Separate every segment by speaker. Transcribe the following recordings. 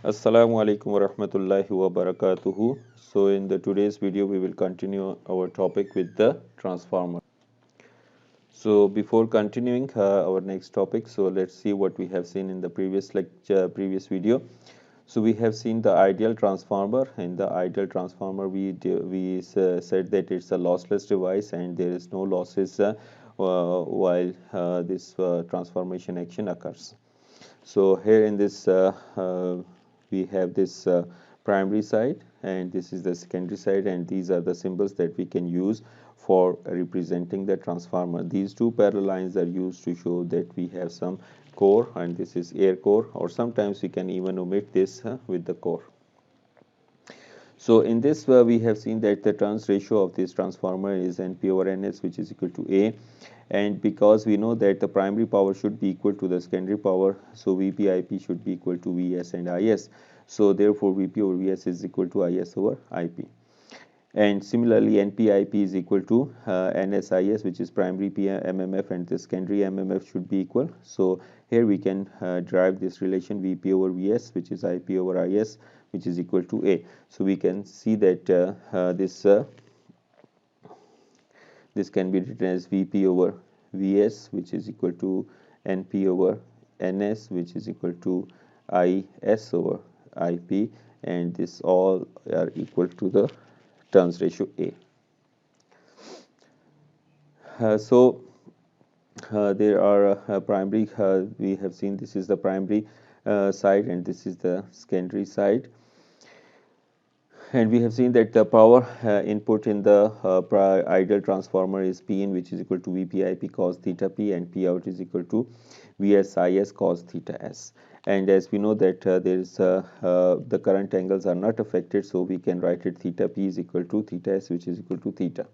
Speaker 1: Assalamu alaikum wa rahmatullahi wa barakatuhu. So in the today's video we will continue our topic with the transformer. So before continuing our next topic, so let's see what we have seen in the previous video. So we have seen the ideal transformer. In the ideal transformer said that it's a lossless device and there is no losses while this transformation action occurs. So here in this we have this primary side and this is the secondary side, and these are the symbols that we can use for representing the transformer. These two parallel lines are used to show that we have some core, and this is air core, or sometimes we can even omit this with the core. So in this we have seen that the turns ratio of this transformer is NP over NS, which is equal to A, and because we know that the primary power should be equal to the secondary power, so Vp Ip should be equal to Vs and Is. So therefore Vp over Vs is equal to Is over Ip. And similarly NP-Ip is equal to NS-Is, which is primary MMF, and the secondary MMF should be equal. So here we can derive this relation Vp over Vs, which is Ip over Is, which is equal to A. So we can see that this can be written as Vp over Vs, which is equal to Np over Ns, which is equal to Is over Ip, and this all are equal to the turns ratio A. There are primary, we have seen this is the primary side and this is the secondary side, and we have seen that the power input in the ideal transformer is Pin, which is equal to Vp-Ip cos theta P, and P out is equal to Vs-Is cos theta S. And as we know that the current angles are not affected, so we can write it theta P is equal to theta S, which is equal to theta.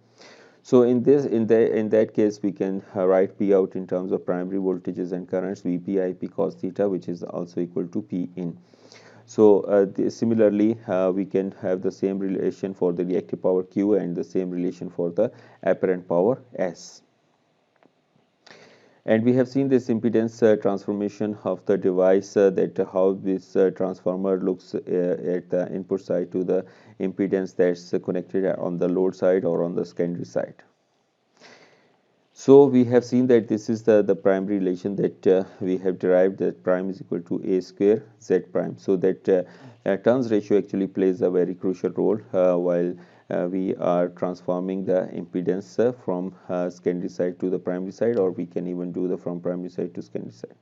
Speaker 1: So in that case we can write P out in terms of primary voltages and currents Vp-Ip cos theta, which is also equal to P in. So similarly we can have the same relation for the reactive power Q and the same relation for the apparent power S. And we have seen this impedance transformation of the device, that how this transformer looks at the input side to the impedance that's connected on the load side or on the secondary side. So we have seen that this is the primary relation that we have derived, that prime is equal to A square Z prime. So that turns ratio actually plays a very crucial role while we are transforming the impedance from secondary side to the primary side, or we can even do the from primary side to secondary side.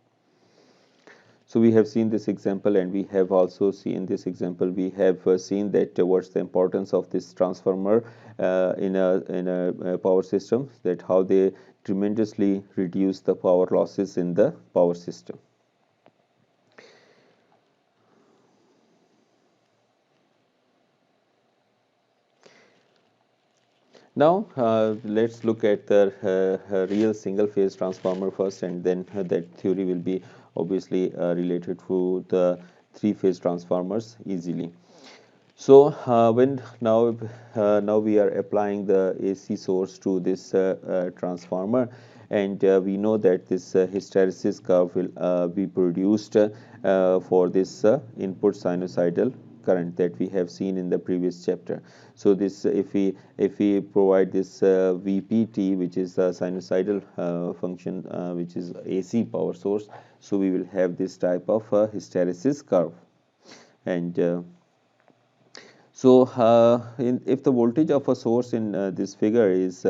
Speaker 1: So we have seen this example, and we have also seen this example. We have seen that what's the importance of this transformer in a power system, that how they tremendously reduce the power losses in the power system. Now let's look at the real single phase transformer first, and then that theory will be obviously related to the three phase transformers easily. So when now we are applying the AC source to this transformer, and we know that this hysteresis curve will be produced for this input sinusoidal current that we have seen in the previous chapter. So this if we provide this VPT, which is the sinusoidal function, which is AC power source, so we will have this type of hysteresis curve. And if the voltage of a source in this figure is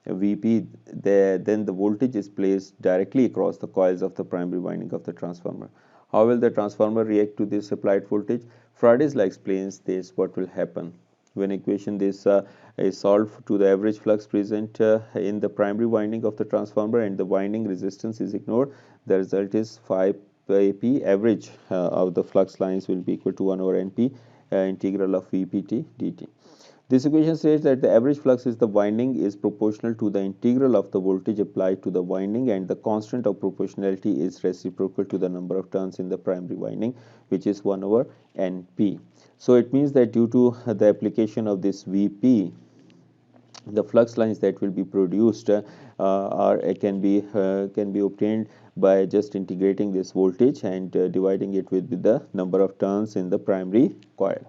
Speaker 1: Vp, then the voltage is placed directly across the coils of the primary winding of the transformer. How will the transformer react to this applied voltage? Faraday's law explains this, what will happen. When equation this is solved to the average flux present in the primary winding of the transformer and the winding resistance is ignored, the result is phi P average of the flux lines will be equal to 1 over Np integral of Vpt dt. This equation states that the average flux is the winding is proportional to the integral of the voltage applied to the winding, and the constant of proportionality is reciprocal to the number of turns in the primary winding, which is 1 over Np. So it means that due to the application of this Vp, the flux lines that will be produced can be obtained by just integrating this voltage and dividing it with the number of turns in the primary coil.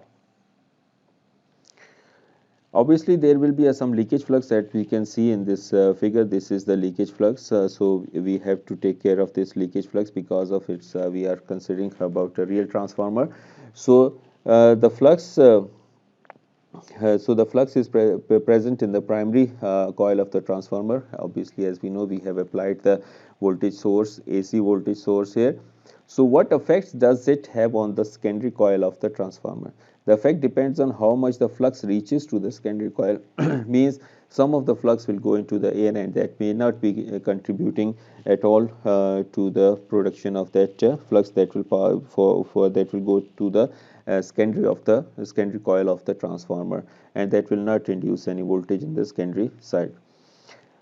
Speaker 1: Obviously, there will be some leakage flux that we can see in this figure. This is the leakage flux. So we have to take care of this leakage flux because of its. We are considering about a real transformer. So the flux. So the flux is present in the primary coil of the transformer. Obviously, as we know, we have applied the voltage source, AC voltage source here. So what effects does it have on the secondary coil of the transformer? The effect depends on how much the flux reaches to the secondary coil. Means some of the flux will go into the air and that may not be contributing at all to the production of that flux that will that will go to the secondary coil of the transformer, and that will not induce any voltage in the secondary side.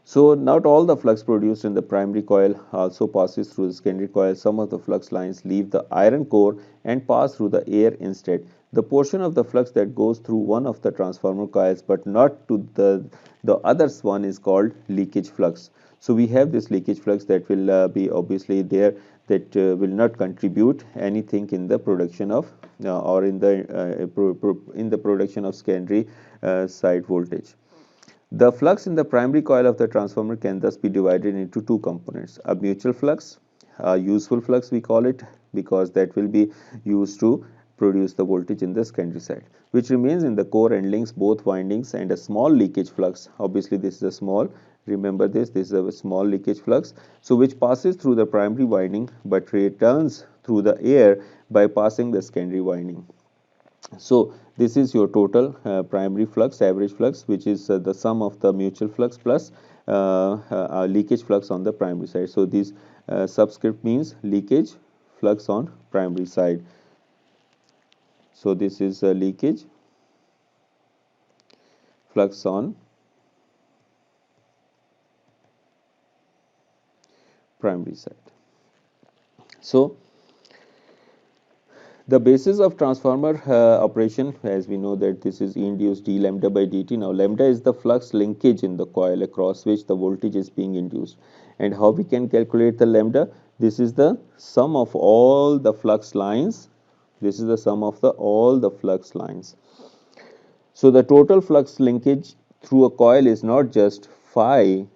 Speaker 1: So not all the flux produced in the primary coil also passes through the secondary coil. Some of the flux lines leave the iron core and pass through the air instead. The portion of the flux that goes through one of the transformer coils but not to the other one is called leakage flux. So we have this leakage flux that will be obviously there, that will not contribute anything in the production of or in the production of secondary side voltage. The flux in the primary coil of the transformer can thus be divided into two components: a mutual flux, a useful flux we call it, because that will be used to produce the voltage in the secondary side, which remains in the core and links both windings, and a small leakage flux. Obviously this is a small, remember this is a small leakage flux, so which passes through the primary winding but returns through the air by passing the secondary winding. So this is your total primary flux, average flux, which is the sum of the mutual flux plus leakage flux on the primary side. So this subscript means leakage flux on primary side. So this is leakage flux on primary side. So the basis of transformer operation, as we know that this is E induced d lambda by dt. Now lambda is the flux linkage in the coil across which the voltage is being induced. And how we can calculate the lambda? This is the sum of all the flux lines. This is the sum of all the flux lines. So the total flux linkage through a coil is not just phi,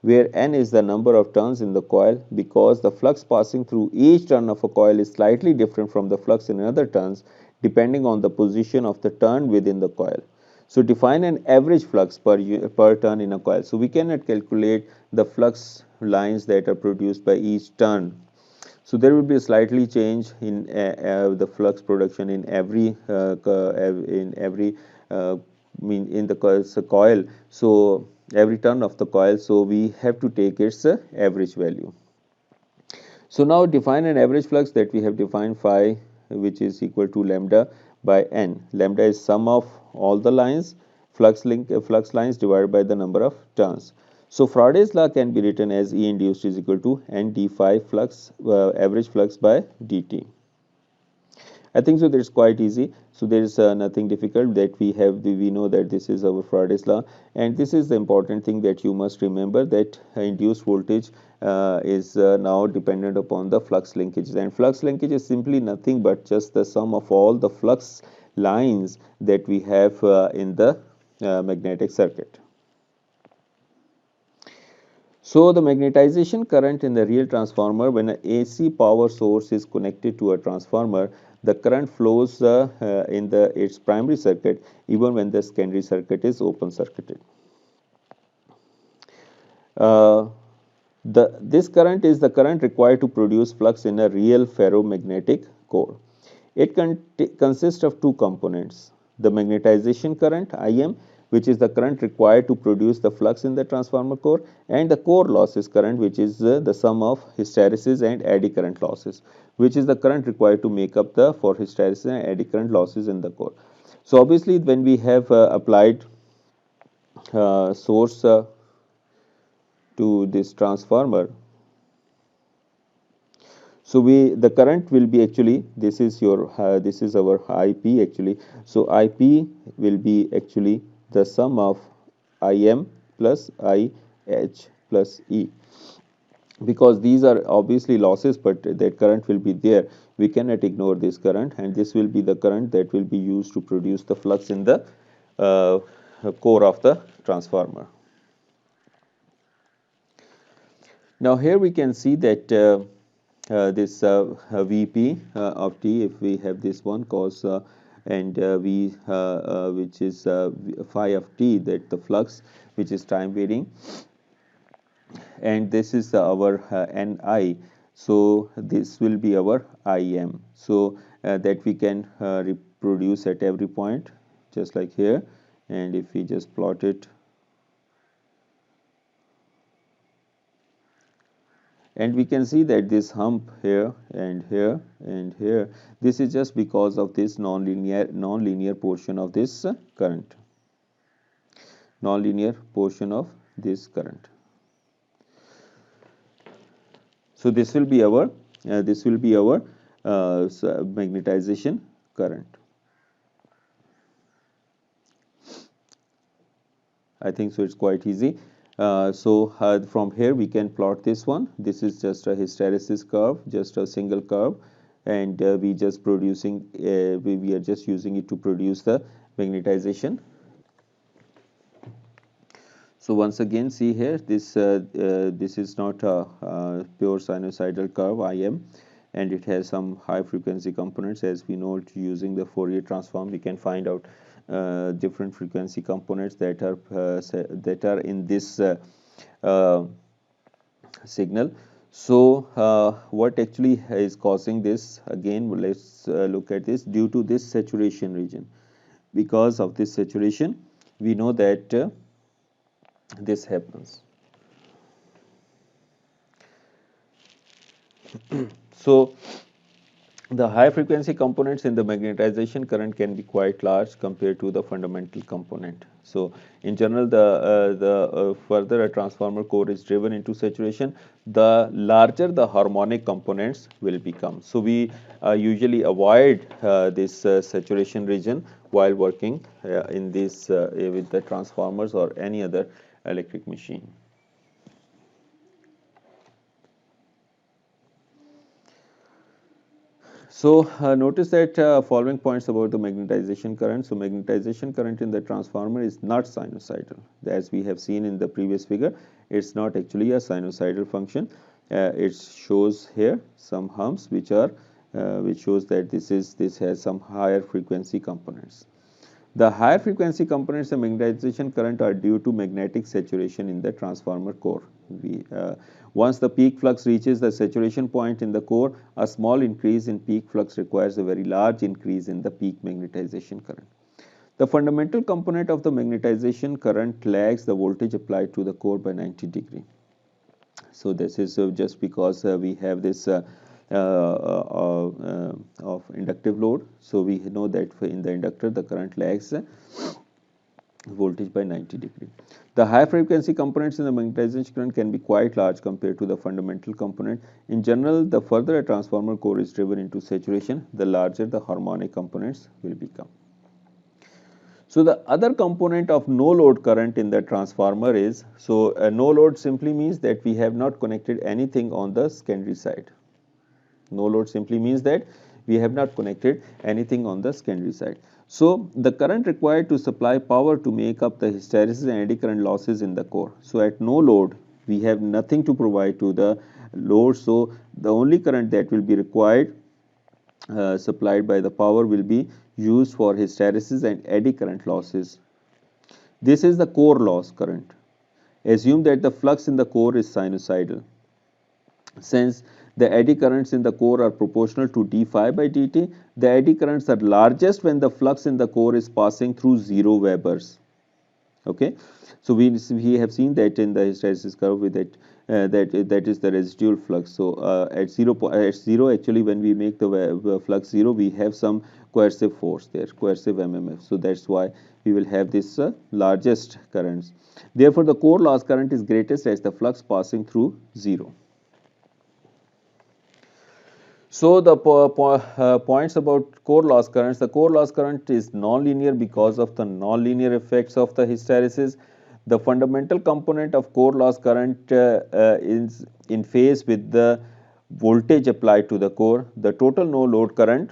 Speaker 1: where n is the number of turns in the coil, because the flux passing through each turn of a coil is slightly different from the flux in other turns depending on the position of the turn within the coil. So define an average flux per turn in a coil. So we cannot calculate the flux lines that are produced by each turn. So there will be a slightly change in the flux production in every in the coil. So every turn of the coil, so we have to take its average value. So now define an average flux that we have defined phi, which is equal to lambda by n. Lambda is sum of all the lines, flux lines divided by the number of turns. So Faraday's law can be written as E induced is equal to n d phi flux average flux by dt. I think so. That's quite easy. So there is nothing difficult that we know that this is our Faraday's law, and this is the important thing that you must remember, that induced voltage is now dependent upon the flux linkages, and flux linkage is simply nothing but just the sum of all the flux lines that we have in the magnetic circuit. So the magnetization current in the real transformer, when an AC power source is connected to a transformer, the current flows in its primary circuit even when the secondary circuit is open circuited. This current is the current required to produce flux in a real ferromagnetic core. It consists of two components: the magnetization current IM, which is the current required to produce the flux in the transformer core, and the core losses current, which is the sum of hysteresis and eddy current losses, which is the current required to make up for hysteresis and eddy current losses in the core. So obviously when we have applied source to this transformer, so the current will be actually, this is our IP actually. So IP will be actually the sum of Im plus IH plus E. Because these are obviously losses, but that current will be there, we cannot ignore this current, and this will be the current that will be used to produce the flux in the uh, core of the transformer. Now here we can see that this Vp of T, if we have this one cos and V which is phi of T, that the flux which is time varying, and this is our Ni, so this will be our Im, so that we can reproduce at every point just like here, and if we just plot it, and we can see that this hump here and here and here, this is just because of this non-linear portion of this current, non-linear portion of this current. So this will be our magnetization current. I think so it's quite easy. From here we can plot this one. This is just a hysteresis curve, just a single curve, and we are just using it to produce the magnetization. So once again, see here, this is not a pure sinusoidal curve Im, and it has some high frequency components. As we know, using the Fourier transform, we can find out different frequency components that are in this signal. So what actually is causing this? Again, let's look at this. Due to this saturation region, because of this saturation, we know that this happens. So the high frequency components in the magnetization current can be quite large compared to the fundamental component. So in general, the further a transformer core is driven into saturation, the larger the harmonic components will become. So we usually avoid this saturation region while working in this with the transformers or any other electric machine. So notice that following points about the magnetization current. So magnetization current in the transformer is not sinusoidal. As we have seen in the previous figure, it's not actually a sinusoidal function. It shows here some humps which shows that this has some higher frequency components. The higher frequency components of magnetization current are due to magnetic saturation in the transformer core. Once the peak flux reaches the saturation point in the core, a small increase in peak flux requires a very large increase in the peak magnetization current. The fundamental component of the magnetization current lags the voltage applied to the core by 90 degrees. So this is just because we have this of inductive load. So we know that in the inductor the current lags voltage by 90 degrees. The high frequency components in the magnetization current can be quite large compared to the fundamental component. In general, the further a transformer core is driven into saturation, the larger the harmonic components will become. So the other component of no load current in the transformer is, so no load simply means that we have not connected anything on the secondary side. No load simply means that we have not connected anything on the secondary side. So the current required to supply power to make up the hysteresis and eddy current losses in the core. So at no load, we have nothing to provide to the load. So the only current that will be required supplied by the power will be used for hysteresis and eddy current losses. This is the core loss current. Assume that the flux in the core is sinusoidal. Since the eddy currents in the core are proportional to d phi by dt, the eddy currents are largest when the flux in the core is passing through 0 Webers. Okay, so we have seen that in the hysteresis curve with that that is the residual flux. So at zero actually, when we make the flux 0, we have some coercive force there, coercive MMF. So that's why we will have this largest currents. Therefore, the core loss current is greatest as the flux passing through 0. So the points about core loss currents. The core loss current is nonlinear because of the nonlinear effects of the hysteresis. The fundamental component of core loss current is in phase with the voltage applied to the core. The total no load current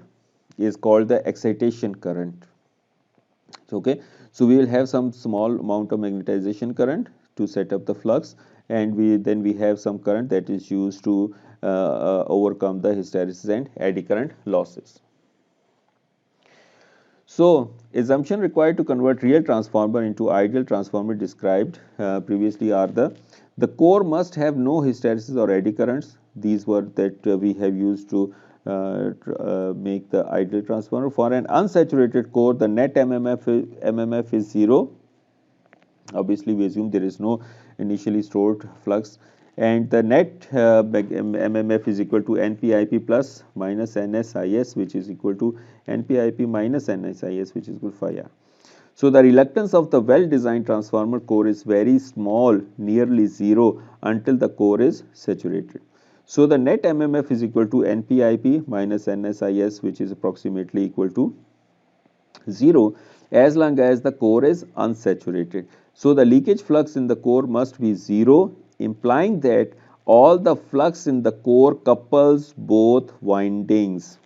Speaker 1: is called the excitation current. Okay, so we will have some small amount of magnetization current to set up the flux, and we have some current that is used to overcome the hysteresis and eddy current losses. So, assumption required to convert real transformer into ideal transformer described previously are the core must have no hysteresis or eddy currents. These were that we have used to make the ideal transformer. For an unsaturated core, the net MMF is 0. Obviously, we assume there is no initially stored flux, and the net MMF is equal to NPIP plus minus NSIS, which is equal to NPIP minus NSIS, which is equal to phi r. So the reluctance of the well-designed transformer core is very small, nearly 0, until the core is saturated. So the net MMF is equal to NPIP minus NSIS, which is approximately equal to 0 as long as the core is unsaturated. So the leakage flux in the core must be 0, implying that all the flux in the core couples both windings.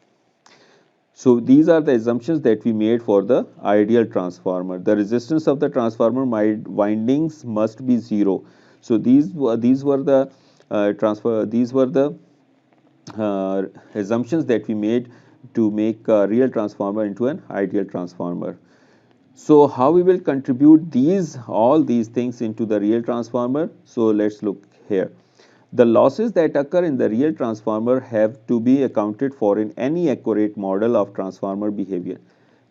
Speaker 1: So these are the assumptions that we made for the ideal transformer. The resistance of the transformer windings must be 0. So these were the assumptions that we made to make a real transformer into an ideal transformer. So how we will contribute all these things into the real transformer? So let's look here. The losses that occur in the real transformer have to be accounted for in any accurate model of transformer behavior.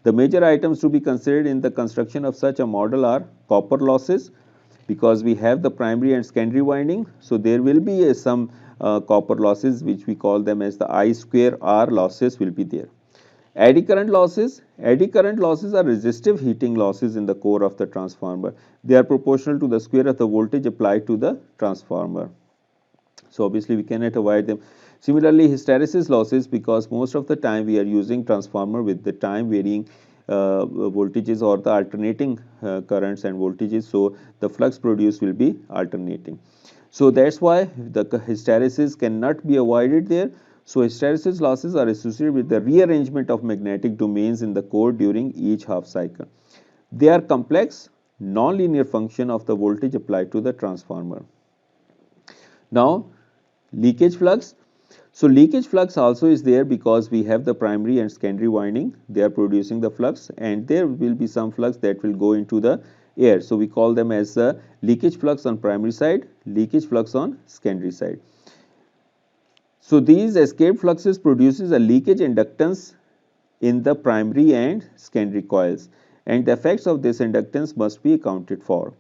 Speaker 1: The major items to be considered in the construction of such a model are copper losses, because we have the primary and secondary winding, so there will be some copper losses, which we call them as the I square R losses will be there. Eddy current losses. Eddy current losses are resistive heating losses in the core of the transformer. They are proportional to the square of the voltage applied to the transformer. So obviously we cannot avoid them. Similarly, hysteresis losses, because most of the time we are using transformer with the time varying voltages or the alternating currents and voltages, so the flux produced will be alternating. So that's why the hysteresis cannot be avoided there. So hysteresis losses are associated with the rearrangement of magnetic domains in the core during each half cycle. They are complex, non-linear function of the voltage applied to the transformer. Now, leakage flux. So leakage flux also is there because we have the primary and secondary winding. They are producing the flux, and there will be some flux that will go into the air. So we call them as leakage flux on primary side, leakage flux on secondary side. So these escape fluxes produces a leakage inductance in the primary and secondary coils, and the effects of this inductance must be accounted for.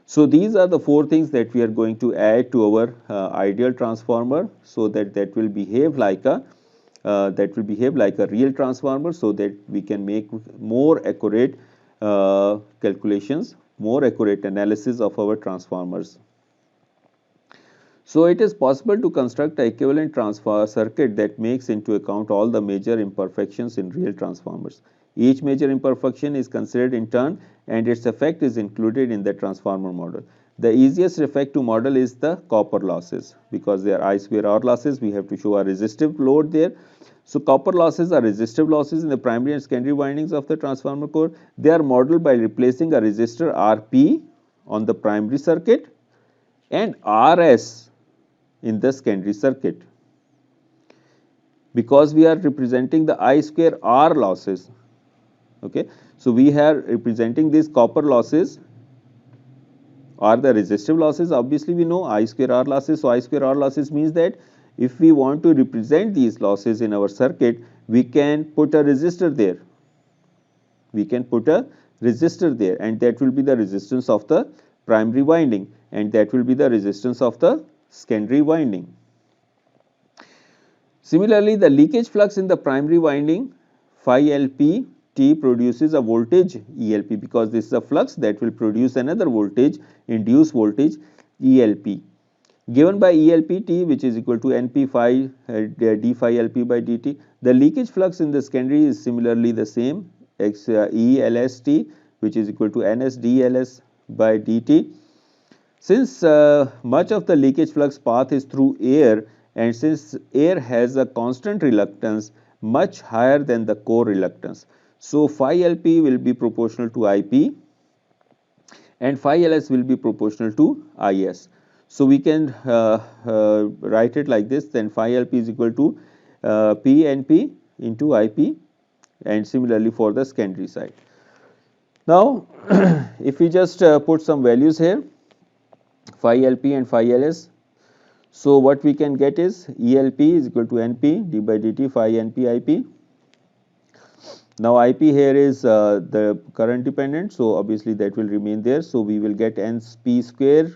Speaker 1: So these are the 4 things that we are going to add to our ideal transformer, so that will behave like a real transformer, so that we can make more accurate calculations, more accurate analysis of our transformers. So it is possible to construct an equivalent transfer circuit that makes into account all the major imperfections in real transformers. Each major imperfection is considered in turn, and its effect is included in the transformer model. The easiest effect to model is the copper losses, because they are I square R losses. We have to show a resistive load there. So copper losses are resistive losses in the primary and secondary windings of the transformer core. They are modeled by replacing a resistor Rp on the primary circuit and Rs in the secondary circuit, because we are representing the I square R losses. Okay, so we are representing these copper losses are the resistive losses. Obviously we know I square R losses. So I square R losses means that if we want to represent these losses in our circuit, we can put a resistor there. We can put a resistor there, and that will be the resistance of the primary winding, and that will be the resistance of the secondary winding. Similarly, the leakage flux in the primary winding phi LP T produces a voltage ELP, because this is a flux that will produce another voltage, induced voltage ELP, given by ELP T, which is equal to NP phi d phi LP by dt. The leakage flux in the secondary is similarly the same, ELST, which is equal to NS dLs by dt. Since much of the leakage flux path is through air, and since air has a constant reluctance much higher than the core reluctance, so phi LP will be proportional to IP and phi LS will be proportional to IS. So we can write it like this, then phi LP is equal to P NP into IP, and similarly for the secondary side. Now if we just put some values here, phi LP and phi LS, so what we can get is ELP is equal to NP d by dt phi NP IP. Now IP here is the current dependent, so obviously that will remain there. So we will get NP square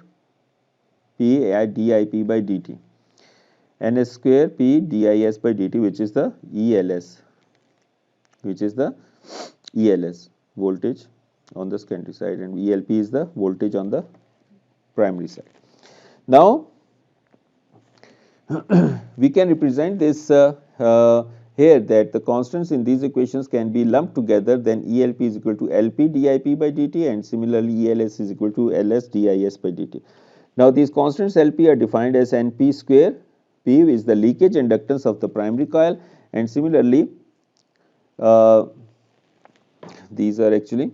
Speaker 1: P at dIP by dt, NS square P DIS by dt, which is the ELS, voltage on the secondary side, and ELP is the voltage on the primary side. Now we can represent this here, that the constants in these equations can be lumped together, then ELP is equal to LP dIP by dt, and similarly ELS is equal to LS DIS by dt. Now these constants LP are defined as NP square, P is the leakage inductance of the primary coil, and similarly these are actually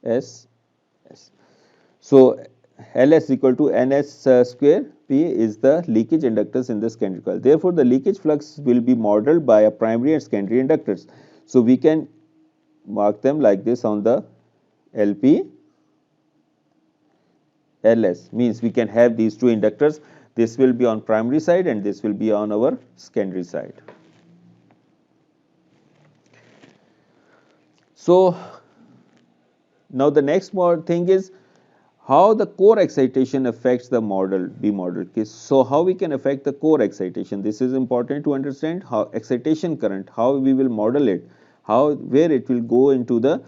Speaker 1: S. So LS equal to NS square P is the leakage inductance in the secondary coil. Therefore, the leakage flux will be modeled by a primary and secondary inductors. So we can mark them like this on the LP LS, means we can have these two inductors. This will be on primary side and this will be on our secondary side. So now the next thing is how the core excitation affects the B model case. So how we can affect the core excitation? This is important to understand. How excitation current, how we will model it, where it will go into the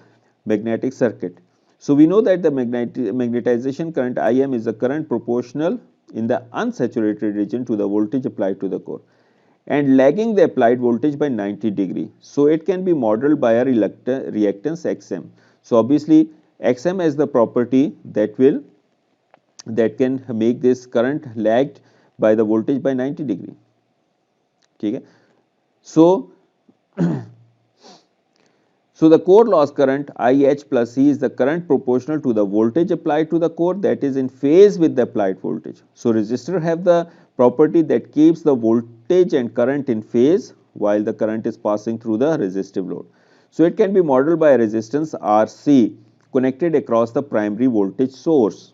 Speaker 1: magnetic circuit. So we know that the magnetization current IM is the current proportional in the unsaturated region to the voltage applied to the core and lagging the applied voltage by 90 degree. So it can be modeled by a reactance XM. So obviously XM has the property that can make this current lagged by the voltage by 90 degree. Okay. So so the core loss current IH plus C is the current proportional to the voltage applied to the core, that is in phase with the applied voltage. So resistor have the property that keeps the voltage and current in phase while the current is passing through the resistive load. So it can be modeled by a resistance RC connected across the primary voltage source.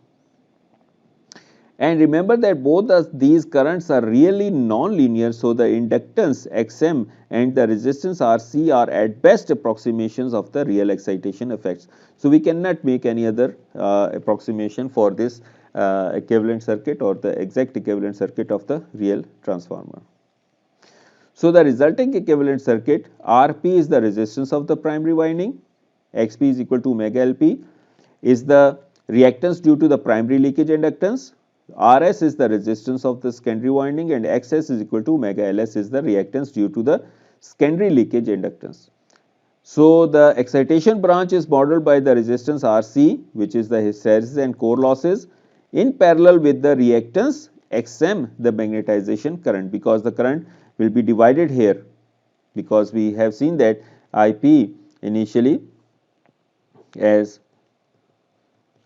Speaker 1: And remember that both these currents are really non-linear, so the inductance XM and the resistance RC are at best approximations of the real excitation effects. So we cannot make any other approximation for this equivalent circuit or the exact equivalent circuit of the real transformer. So the resulting equivalent circuit, RP is the resistance of the primary winding, XP is equal to omega LP, is the reactance due to the primary leakage inductance, RS is the resistance of the secondary winding, and XS is equal to omega LS is the reactance due to the secondary leakage inductance. So the excitation branch is modeled by the resistance RC, which is the hysteresis and core losses, in parallel with the reactance XM, the magnetization current, because the current will be divided here, because we have seen that IP initially as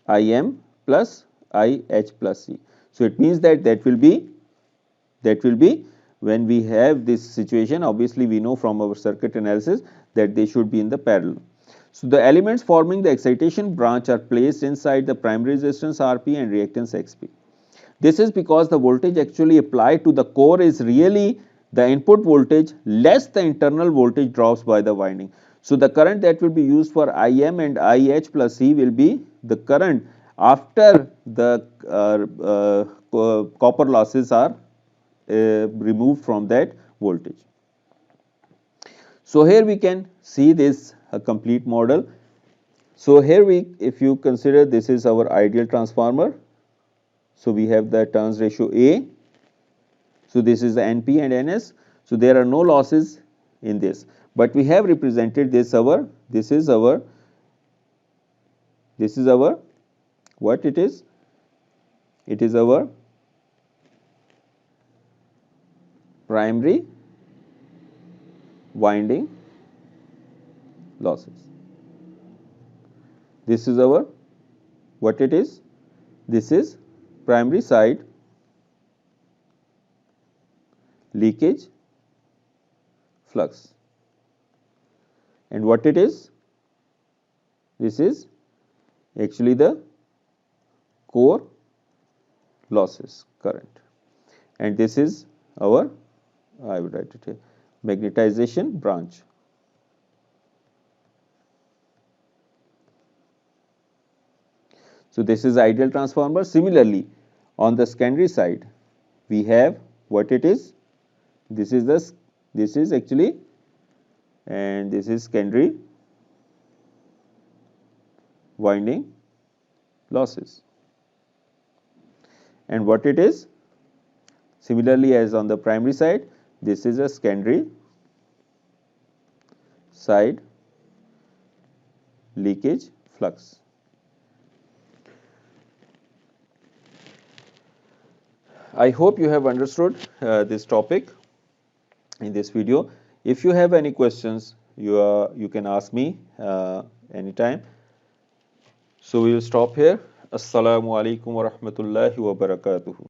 Speaker 1: IM plus IH plus C. So it means that will be when we have this situation, obviously we know from our circuit analysis that they should be in the parallel. So the elements forming the excitation branch are placed inside the primary resistance RP and reactance XP. This is because the voltage actually applied to the core is really the input voltage less the internal voltage drops by the winding. So the current that will be used for IM and IH plus C will be the current after the copper losses are removed from that voltage. So here we can see this complete model. So here if you consider this is our ideal transformer. So we have the turns ratio A. So this is the NP and NS. So there are no losses in this, but we have represented this is our This is our, what it is? It is our primary winding losses. This is our, what it is? This is primary side leakage flux. And what it is? This is actually the core losses current. And this is our, I would write it here, magnetization branch. So this is ideal transformer. Similarly, on the secondary side, we have what it is. This is actually, and this is secondary winding losses. And what it is? Similarly, as on the primary side, this is a secondary side leakage flux. I hope you have understood this topic in this video. If you have any questions, you can ask me anytime. So we will stop here. Assalamu alaikum wa rahmatullahi wa barakatuhu.